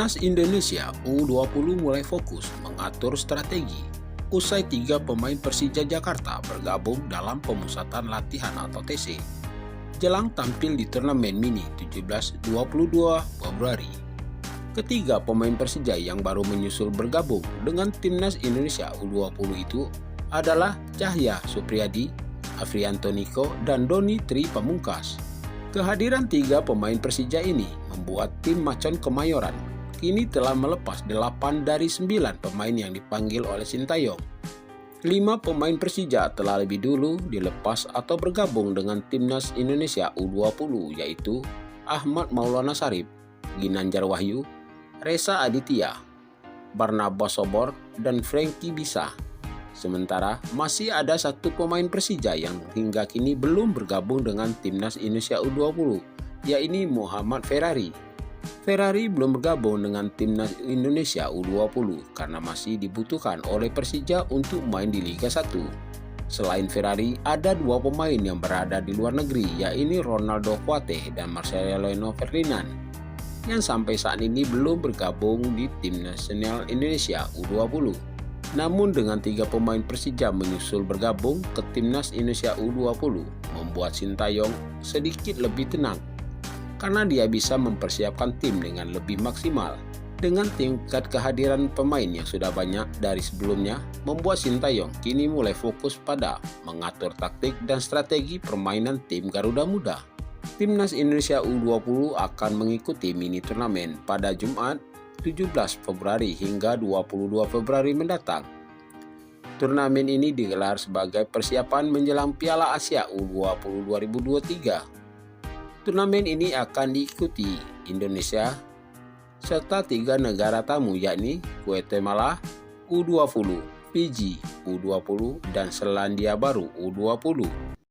Timnas Indonesia U20 mulai fokus mengatur strategi usai 3 pemain Persija Jakarta bergabung dalam pemusatan latihan atau TC jelang tampil di turnamen mini 17-22 Februari. Ketiga pemain Persija yang baru menyusul bergabung dengan Timnas Indonesia U20 itu adalah Cahya Supriyadi, Afrianto Niko, dan Doni Tri Pamungkas. Kehadiran 3 pemain Persija ini membuat tim Macan Kemayoran kini telah melepas 8 dari 9 pemain yang dipanggil oleh Sintayong. 5 pemain Persija telah lebih dulu dilepas atau bergabung dengan Timnas Indonesia U20, yaitu Ahmad Maulana Sarip, Ginanjar Wahyu, Reza Aditya, Barnabas Sobor, dan Frankie Bisa. Sementara masih ada 1 pemain Persija yang hingga kini belum bergabung dengan Timnas Indonesia U20, yaitu Muhammad Ferrari. Ferrari belum bergabung dengan Timnas Indonesia U20 karena masih dibutuhkan oleh Persija untuk main di Liga 1. Selain Ferrari, ada 2 pemain yang berada di luar negeri, yaitu Ronaldo Kuate dan Marcelino Ferdinand, yang sampai saat ini belum bergabung di Tim Nasional Indonesia U20. Namun dengan 3 pemain Persija menyusul bergabung ke Timnas Indonesia U20 membuat Sintayong sedikit lebih tenang karena dia bisa mempersiapkan tim dengan lebih maksimal. Dengan tingkat kehadiran pemain yang sudah banyak dari sebelumnya, membuat Sintayong kini mulai fokus pada mengatur taktik dan strategi permainan tim Garuda Muda. Timnas Indonesia U20 akan mengikuti mini turnamen pada Jumat 17 Februari hingga 22 Februari mendatang. Turnamen ini digelar sebagai persiapan menjelang Piala Asia U20 2023. Turnamen ini akan diikuti Indonesia serta 3 negara tamu, yakni Guatemala U20, Fiji U20, dan Selandia Baru U20.